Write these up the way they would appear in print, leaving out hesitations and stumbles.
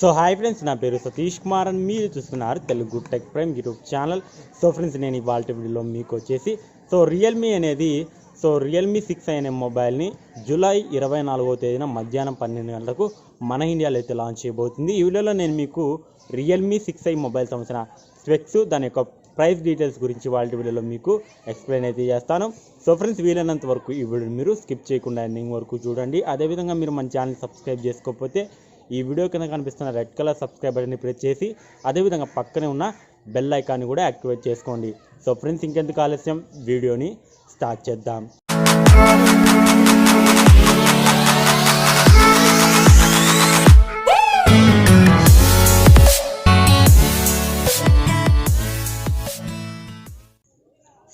So hi friends, నా పేరు సతీష్ కుమార్ అని మీరు చూస్తున్నారు Telugu tech prime YouTube channel. So friends, నేను ఇవాళ వీడియోలో మీకు వచ్చేసి రియల్మీ అనేది రియల్మీ 6 అనే మొబైల్ని జూలై 24వ తేదీన మధ్యాహ్నం 12 గంటలకు మన ఇండియాలో అయితే లాంచ్ చేయబోతుంది. ఈ వీడియోలో నేను మీకు రియల్మీ 6 మొబైల్ సంబంధించిన స్పెక్స్, దాని యొక్క ప్రైస్ డీటెయిల్స్ గురించి వాళ్ళ వీడియోలో మీకు ఎక్స్ప్లెయిన్ అయితే చేస్తాను. సో ఫ్రెండ్స్, వీలైనంత వరకు ఈ వీడియో మీరు స్కిప్ చేయకుండా ఎండింగ్ వరకు చూడండి. అదేవిధంగా మీరు మన ఛానల్ సబ్స్క్రైబ్ చేసుకోకపోతే ఈ వీడియో కింద కనిపిస్తున్న రెడ్ కలర్ సబ్స్క్రైబ్ బటన్ని ప్రెస్ చేసి అదేవిధంగా పక్కనే ఉన్న బెల్ ఐకాన్ని కూడా యాక్టివేట్ చేసుకోండి. సో ఫ్రెండ్స్, ఇంకెందుకు ఆలస్యం, వీడియోని స్టార్ట్ చేద్దాం.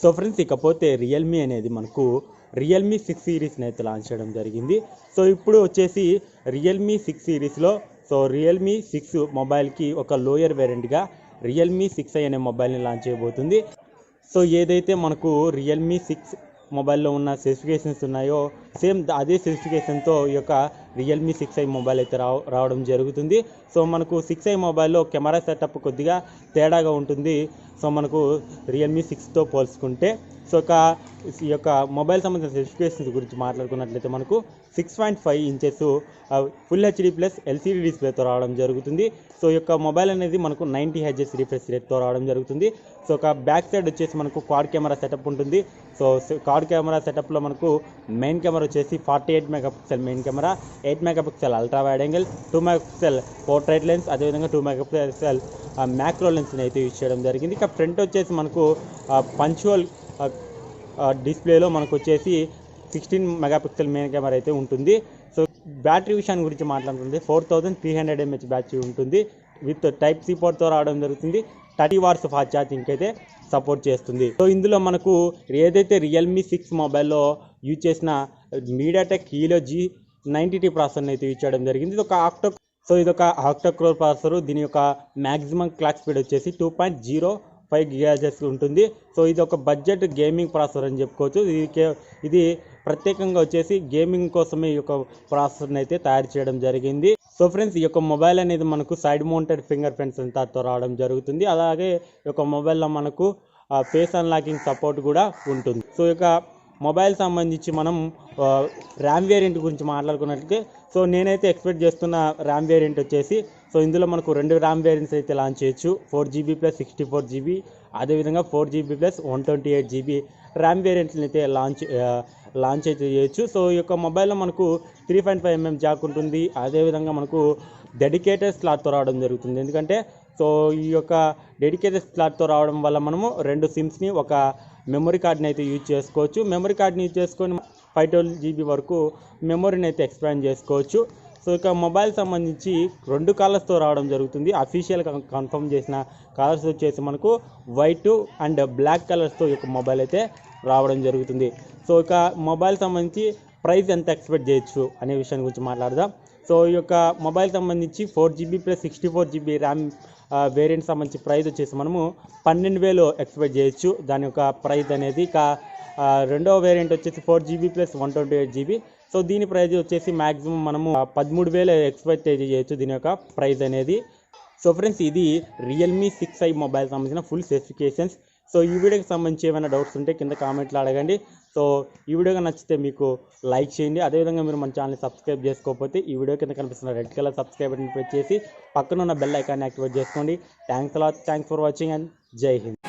సో ఫ్రెండ్స్, ఇకపోతే రియల్మీ అనేది మనకు రియల్మీ 6 సిరీస్ని అయితే లాంచ్ చేయడం జరిగింది. సో ఇప్పుడు వచ్చేసి రియల్మీ 6 సిరీస్లో రియల్మీ 6 మొబైల్కి ఒక లోయర్ వేరియంట్గా రియల్మీ 6i అనే మొబైల్ని లాంచ్ చేయబోతుంది. సో ఏదైతే మనకు రియల్మీ 6 మొబైల్లో ఉన్న స్పెసిఫికేషన్స్ ఉన్నాయో సేమ్ అదే స్పెసిఫికేషన్తో ఈ యొక్క రియల్మీ 6i మొబైల్ అయితే రావడం జరుగుతుంది. సో మనకు 6i మొబైల్లో కెమెరా సెటప్ కొద్దిగా తేడాగా ఉంటుంది. సో మనకు రియల్మీ 6తో పోల్చుకుంటే ఈ యొక్క మొబైల్ సంబంధించిన స్పెసిఫికేషన్స్ గురించి మాట్లాడుకున్నట్లయితే మనకు 6.5 inches full HD plus LCD డిస్ప్లేతో రావడం జరుగుతుంది. సో ఈ యొక్క మొబైల్ అనేది మనకు 90 Hz రిఫ్రెష్ రేట్తో రావడం జరుగుతుంది. సో బ్యాక్ సైడ్ వచ్చేసి మనకు క్వాడ్ కెమెరా సెటప్ ఉంటుంది. సో క్వాడ్ కెమెరా సెటప్లో మనకు మెయిన్ కెమెరా వచ్చేసి 48 megapixel main camera, 8 megapixel ultra wide angle, 2 megapixel portrait lens, అదేవిధంగా 2 మెగాపిక్సెల్ మ్యాక్రో లెన్స్ని అయితే యూజ్ చేయడం జరిగింది. ఇక ఫ్రంట్ వచ్చేసి మనకు పంచువల్ డిస్ప్లేలో మనకు వచ్చేసి 16 మెగాపిక్సెల్ మెయిన్ కెమెరా అయితే ఉంటుంది. సో బ్యాటరీ విషయాన్ని గురించి మాట్లాడుతుంది 4300 mAh బ్యాటరీ ఉంటుంది. విత్ టైప్ సి పోర్ట్తో రావడం జరుగుతుంది. 30 వాట్స్ ఫాస్ట్ ఛార్జింగ్ అయితే సపోర్ట్ చేస్తుంది. సో ఇందులో మనకు ఏదైతే రియల్మీ 6 మొబైల్లో యూజ్ చేసిన మీడియాటెక్ హీలో G90T ప్రాసెసర్ని అయితే యూజ్ చేయడం జరిగింది. ఇది ఒక ఆక్టోకోర్ ప్రాసెసర్. దీని యొక్క మ్యాక్సిమం క్లాక్ స్పీడ్ వచ్చేసి 2.05 GHz ఉంటుంది. సో ఇది ఒక బడ్జెట్ గేమింగ్ ప్రాసెసర్ అని చెప్పుకోవచ్చు. ఇది ప్రత్యేకంగా వచ్చేసి గేమింగ్ కోసమే ఈ యొక్క ప్రాసెసర్ని అయితే తయారు చేయడం జరిగింది. సో ఫ్రెండ్స్, ఈ యొక్క మొబైల్ అనేది మనకు సైడ్ మౌంటెడ్ ఫింగర్ ప్రింట్ సెన్సార్తో రావడం జరుగుతుంది. అలాగే ఈ యొక్క మొబైల్లో మనకు ఫేస్ అన్లాకింగ్ సపోర్ట్ కూడా ఉంటుంది. సో ఈ యొక్క మొబైల్ సంబంధించి మనం ర్యామ్ వేరియంట్ గురించి మాట్లాడుకున్నట్లయితే నేనైతే ఎక్స్పెక్ట్ చేస్తున్న ర్యామ్ వేరియంట్ వచ్చేసి ఇందులో మనకు 2 ర్యామ్ వేరియంట్స్ అయితే లాంచ్ చేయొచ్చు. 4GB ప్లస్ 64GB, అదేవిధంగా 4GB ప్లస్ 128GB ర్యామ్ వేరియంట్ని అయితే లాంచ్ అయితే చేయొచ్చు. సో ఈ యొక్క మొబైల్లో మనకు 3.5mm జాక్ ఉంటుంది. అదేవిధంగా మనకు డెడికేటెడ్ స్లాట్తో రావడం జరుగుతుంది. ఎందుకంటే ఈ యొక్క డెడికేటెడ్ స్లాట్తో రావడం వల్ల మనము 2 సిమ్స్ని ఒక మెమరీ కార్డ్ని అయితే యూజ్ చేసుకోవచ్చు. మెమరీ కార్డ్ని యూజ్ చేసుకొని 512GB వరకు మెమరీని అయితే ఎక్స్పాండ్ చేసుకోవచ్చు. సో ఇక మొబైల్ సంబంధించి 2 కలర్స్తో రావడం జరుగుతుంది. అఫీషియల్గా కన్ఫర్మ్ చేసిన కలర్స్ వచ్చేసి మనకు వైట్ అండ్ బ్లాక్ కలర్స్తో ఈ యొక్క మొబైల్ అయితే రావడం జరుగుతుంది. సో ఇక మొబైల్ సంబంధించి ప్రైస్ ఎంత ఎక్స్పెక్ట్ చేయొచ్చు అనే విషయాన్ని గురించి మాట్లాడదాం. సో ఈ యొక్క మొబైల్ సంబంధించి 4GB plus 64GB RAM variant సంబంధించి ప్రైస్ వచ్చేసి మనము 12,000 ఎక్స్పెక్ట్ చేయొచ్చు. దాని యొక్క ప్రైస్ అనేది. ఇక రెండవ వేరియంట్ వచ్చేసి 4GB ప్లస్ 128GB. సో దీని ప్రైస్ వచ్చేసి మ్యాక్సిమం మనము 13,000 ఎక్స్పెక్ట్ చేయొచ్చు దీని యొక్క ప్రైస్ అనేది. సో ఫ్రెండ్స్, ఇది రియల్మీ 6i మొబైల్ సంబంధించిన ఫుల్ స్పెసిఫికేషన్స్. సో ఈ వీడియోకి సంబంధించి ఏమైనా డౌట్స్ ఉంటే కింద కామెంట్లో అడగండి. సో ఈ వీడియోగా నచ్చితే మీకు లైక్ చేయండి. అదేవిధంగా మీరు మన ఛానల్ని సబ్స్క్రైబ్ చేసుకోకపోతే ఈ వీడియో కింద కనిపిస్తున్న red colour subscribe button press చేసి పక్కన ఉన్న బెల్ ఐకాన్ని యాక్టివేట్ చేసుకోండి. థ్యాంక్స్ ఫర్ వాచింగ్ అండ్ జై హింద్.